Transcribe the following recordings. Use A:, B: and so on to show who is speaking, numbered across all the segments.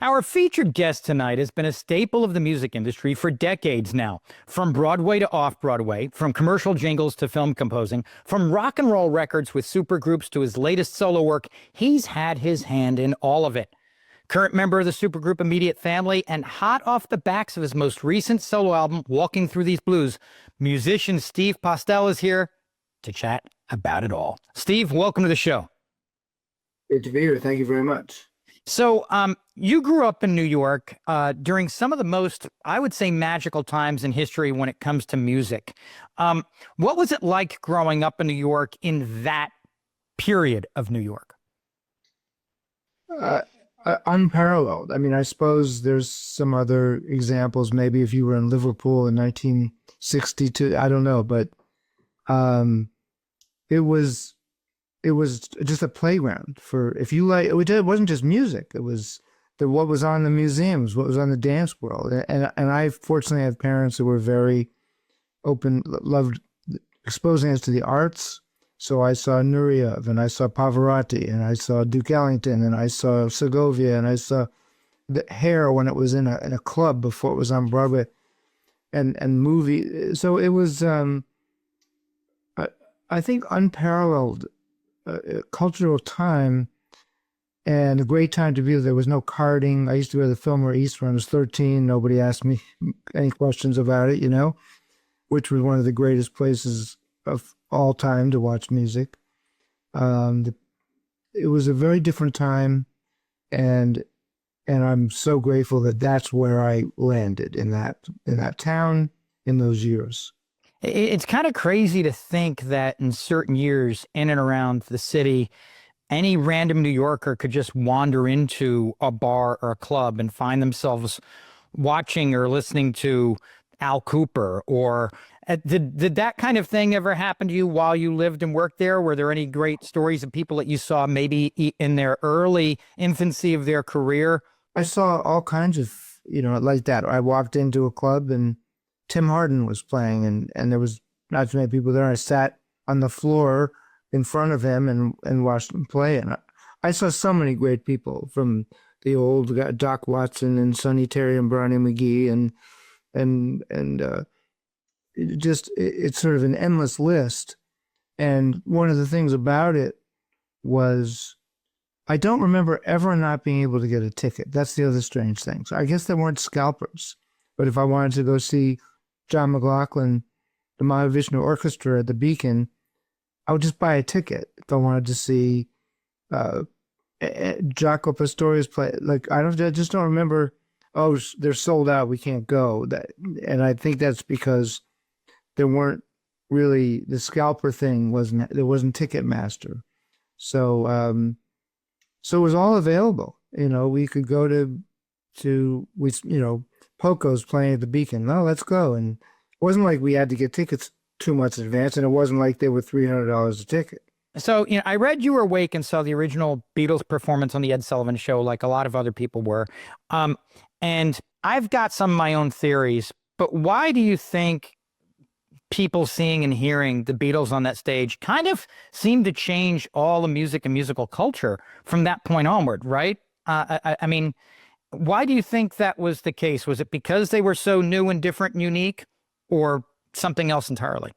A: Our featured guest tonight has been a staple of the music industry for decades now. From Broadway to off-Broadway, from commercial jingles to film composing, from rock and roll records with supergroups to his latest solo work, he's had his hand in all of it. Current member of the supergroup Immediate Family and hot off the backs of his most recent solo album, Walking Through These Blues, musician Steve Postell is here to chat about it all. Steve, welcome to the show.
B: Good to be here. Thank you very much.
A: So you grew up in New York during some of the most, I would say, magical times in history when it comes to music. What was it like growing up in New York in that period of New York?
B: Unparalleled. I mean, I suppose there's some other examples. Maybe if you were in Liverpool in 1962, I don't know, but it was just a playground for, if you like, it wasn't just music. It was what was on the museums, what was on the dance world. And I fortunately had parents who were very open, loved exposing us to the arts. So I saw Nureyev, and I saw Pavarotti, and I saw Duke Ellington, and I saw Segovia, and I saw the Hair when it was in a club before it was on Broadway, and movie. So it was, I think, unparalleled cultural time, and a great time to be there. There was no carding. I used to go to the Fillmore East when I was 13. Nobody asked me any questions about it, which was one of the greatest places of all time to watch music. It was a very different time, and I'm so grateful that that's where I landed, in that town, in those years.
A: It's kind of crazy to think that in certain years in and around the city, any random New Yorker could just wander into a bar or a club and find themselves watching or listening to Al Cooper. Or did that kind of thing ever happen to you while you lived and worked there? Were there any great stories of people that you saw maybe in their early infancy of their career?
B: I saw all kinds of, like that. I walked into a club and Tim Hardin was playing, and there was not too many people there. I sat on the floor in front of him and watched him play. And I saw so many great people, from the old Doc Watson and Sonny Terry and Barney McGee, and it's sort of an endless list. And one of the things about it was, I don't remember ever not being able to get a ticket. That's the other strange thing. So I guess there weren't scalpers, but if I wanted to go see John McLaughlin, the Mahavishnu Orchestra at the Beacon, I would just buy a ticket. If I wanted to see Jaco Pastorius play, I just don't remember, oh, they're sold out, we can't go. And I think that's because there weren't really, the scalper thing there wasn't Ticketmaster. So it was all available. We could go Poco's playing at the Beacon. No, let's go. And it wasn't like we had to get tickets too much in advance, and it wasn't like they were $300 a ticket.
A: So, I read you were awake and saw the original Beatles performance on the Ed Sullivan Show, like a lot of other people were. And I've got some of my own theories, but why do you think people seeing and hearing the Beatles on that stage kind of seemed to change all the music and musical culture from that point onward, right? I mean, why do you think that was the case? Was it because they were so new and different and unique, or something else entirely?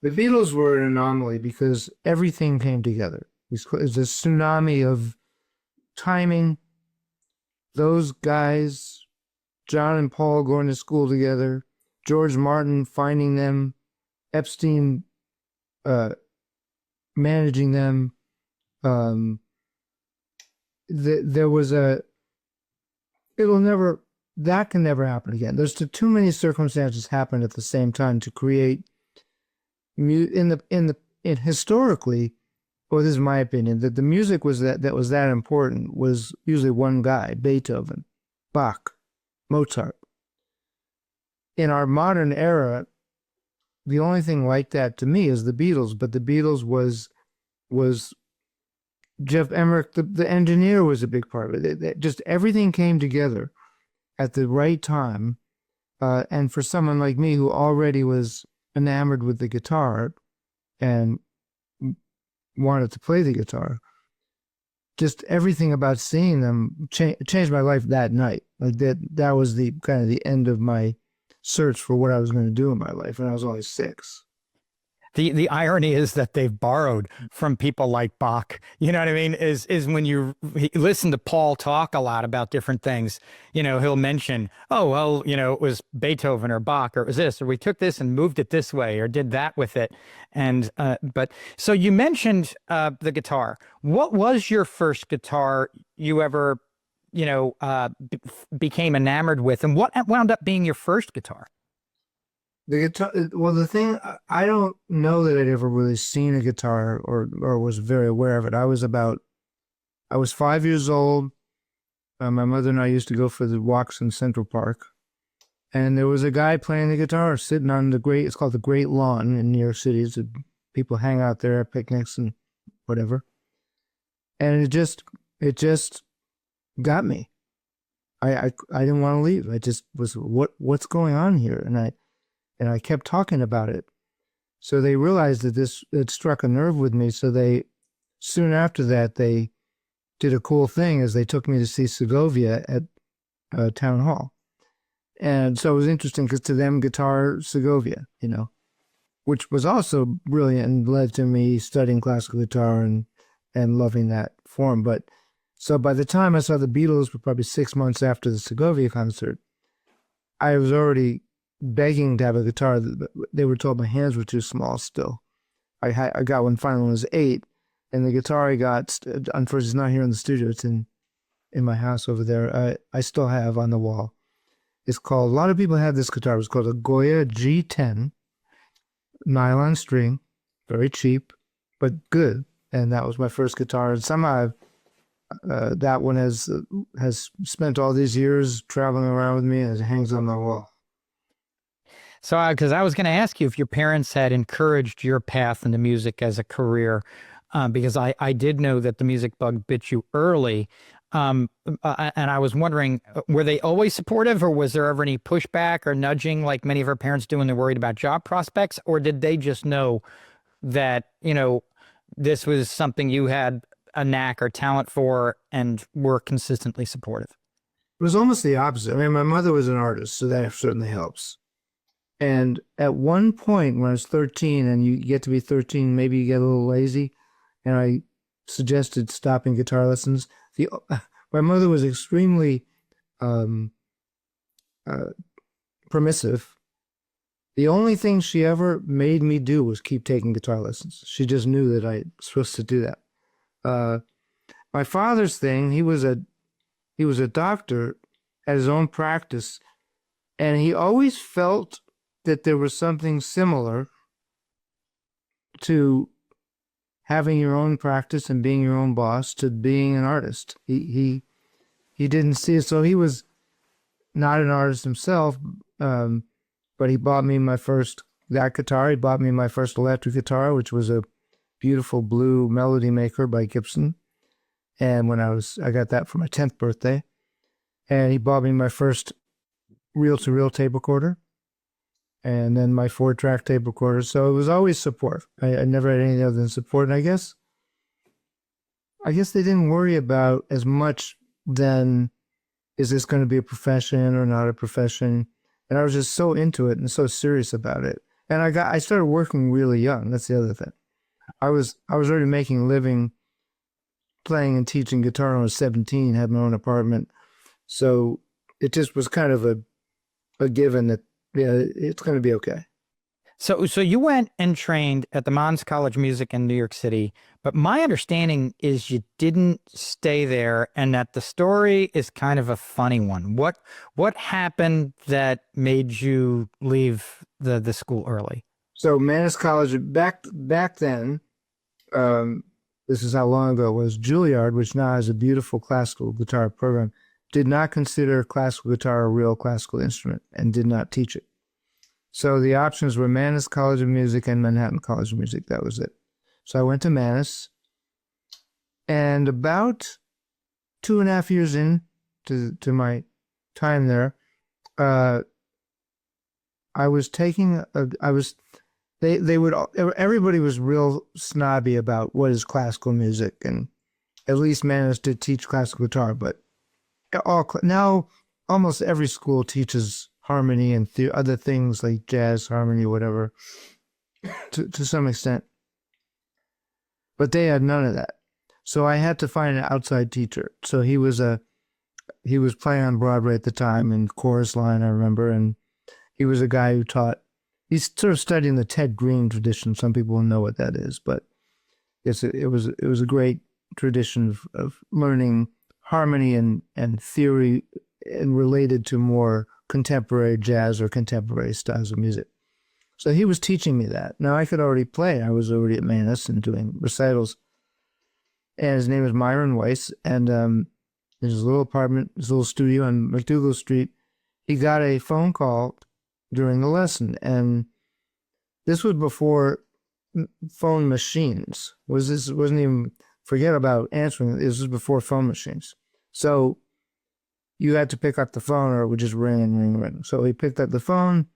B: The Beatles were an anomaly because everything came together. It was a tsunami of timing. Those guys, John and Paul going to school together, George Martin finding them, Epstein managing them. There was that can never happen again. There's too many circumstances happen at the same time to create historically, or this is my opinion, that the music that was that important was usually one guy: Beethoven, Bach, Mozart. In our modern era, the only thing like that to me is the Beatles, but the Beatles was Jeff Emmerich, the engineer, was a big part of it. Just everything came together at the right time. And for someone like me who already was enamored with the guitar and wanted to play the guitar, just everything about seeing them changed my life that night. Like that was the kind of the end of my search for what I was going to do in my life, and I was only 6.
A: The irony is that they've borrowed from people like Bach. You know what I mean? Is when you listen to Paul talk a lot about different things, he'll mention, oh, well, it was Beethoven or Bach, or it was this, or we took this and moved it this way, or did that with it. And but so you mentioned the guitar. What was your first guitar you ever, became enamored with, and what wound up being your first guitar?
B: The guitar, well, the thing, I don't know that I'd ever really seen a guitar or was very aware of it. I was 5 years old. My mother and I used to go for the walks in Central Park. And there was a guy playing the guitar sitting on it's called the Great Lawn in New York City. People hang out there at picnics and whatever. And it just got me. I didn't want to leave. I just was, what's going on here? And I kept talking about it. So they realized that it struck a nerve with me. So soon after that, they did a cool thing as they took me to see Segovia at Town Hall. And so it was interesting because to them, guitar, Segovia, which was also brilliant and led to me studying classical guitar and loving that form. But so by the time I saw the Beatles, probably 6 months after the Segovia concert, I was already begging to have a guitar. They were told my hands were too small still. I got one finally when I was 8, and the guitar I got, unfortunately, it's not here in the studio. It's in my house over there. I still have on the wall. It's called, a lot of people have this guitar. It was called a Goya G10, nylon string, very cheap, but good. And that was my first guitar. And somehow that one has spent all these years traveling around with me, and it hangs on the wall.
A: So, because I was going to ask you if your parents had encouraged your path into music as a career, because I did know that the music bug bit you early. And I was wondering, were they always supportive, or was there ever any pushback or nudging like many of our parents do when they're worried about job prospects? Or did they just know that, this was something you had a knack or talent for and were consistently supportive?
B: It was almost the opposite. I mean, my mother was an artist, so that certainly helps. And at one point when I was 13, and you get to be 13, maybe you get a little lazy, and I suggested stopping guitar lessons. My mother was extremely permissive. The only thing she ever made me do was keep taking guitar lessons. She just knew that I was supposed to do that. My father's thing, he was a doctor at his own practice, and he always felt that there was something similar to having your own practice and being your own boss to being an artist. He didn't see it, so he was not an artist himself, but he bought me that guitar. He bought me my first electric guitar, which was a beautiful blue Melody Maker by Gibson. And when I got that for my 10th birthday. And he bought me my first reel-to-reel tape recorder, and then my 4-track tape recorder. So it was always support. I never had anything other than support. And I guess they didn't worry about as much then, is this going to be a profession or not a profession? And I was just so into it and so serious about it. And I started working really young. That's the other thing. I was already making a living playing and teaching guitar when I was 17, had my own apartment. So it just was kind of a given that, yeah, it's going to be okay.
A: So you went and trained at the Mons College of Music in New York City, but my understanding is you didn't stay there, and that the story is kind of a funny one. What happened that made you leave the school early?
B: So Mannes College, back then, this is how long ago it was, Juilliard, which now has a beautiful classical guitar program, did not consider classical guitar a real classical instrument and did not teach it. So the options were Mannes College of Music and Manhattan College of Music. That was it. So I went to Mannes, and about 2.5 years in to my time there, everybody was real snobby about what is classical music, and at least managed to teach classical guitar. But now almost every school teaches harmony and other things like jazz harmony, whatever, to some extent. But they had none of that. So I had to find an outside teacher. So he was playing on Broadway at the time in chorus line, I remember, and he was a guy who taught. He's sort of studying the Ted Green tradition. Some people will know what that is, but it was a great tradition of learning harmony and theory and related to more contemporary jazz or contemporary styles of music. So he was teaching me that. Now I could already play. I was already at Manus and doing recitals. And his name is Myron Weiss, and in his little apartment, his little studio on McDougal Street, he got a phone call during the lesson, and this was before phone machines. Wasn't even, forget about answering. This was before phone machines. So you had to pick up the phone, or it would just ring and ring and ring. So he picked up the phone.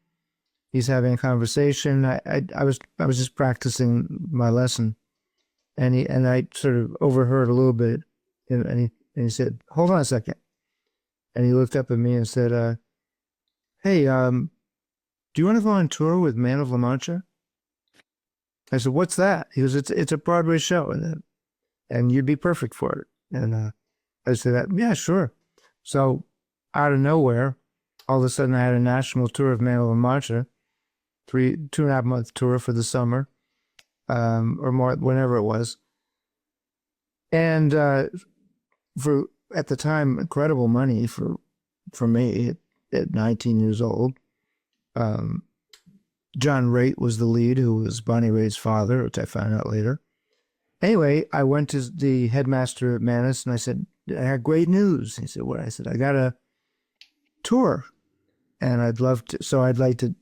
B: He's having a conversation. I was just practicing my lesson, and I sort of overheard a little bit, and he said, "Hold on a second," and he looked up at me and said, "Hey, do you want to go on tour with Man of La Mancha?" I said, "What's that?" He goes, "It's a Broadway show, and you'd be perfect for it." And I said, "Yeah, sure." So out of nowhere, all of a sudden I had a national tour of Man of La Mancha, 2.5 month tour for the summer, or more, whenever it was. And for, at the time, incredible money for me at 19 years old. John Raitt was the lead, who was Bonnie Raitt's father, which I found out later. Anyway, I went to the headmaster at Manus and I said, "I had great news." He said, "What?" I said, "I got a tour and I'd love to, so I'd like to,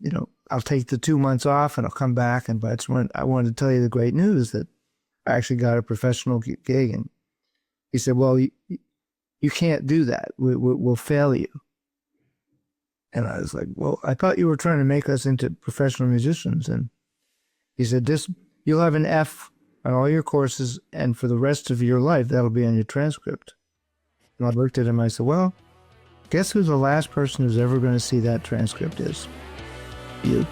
B: I'll take the 2 months off and I'll come back. And but I wanted to tell you the great news that I actually got a professional gig." And he said, "Well, you can't do that. We'll fail you." And I was like, "Well, I thought you were trying to make us into professional musicians." And he said, "You'll have an F on all your courses, and for the rest of your life, that'll be on your transcript." And I looked at him, I said, "Well, guess who the last person who's ever going to see that transcript is? You."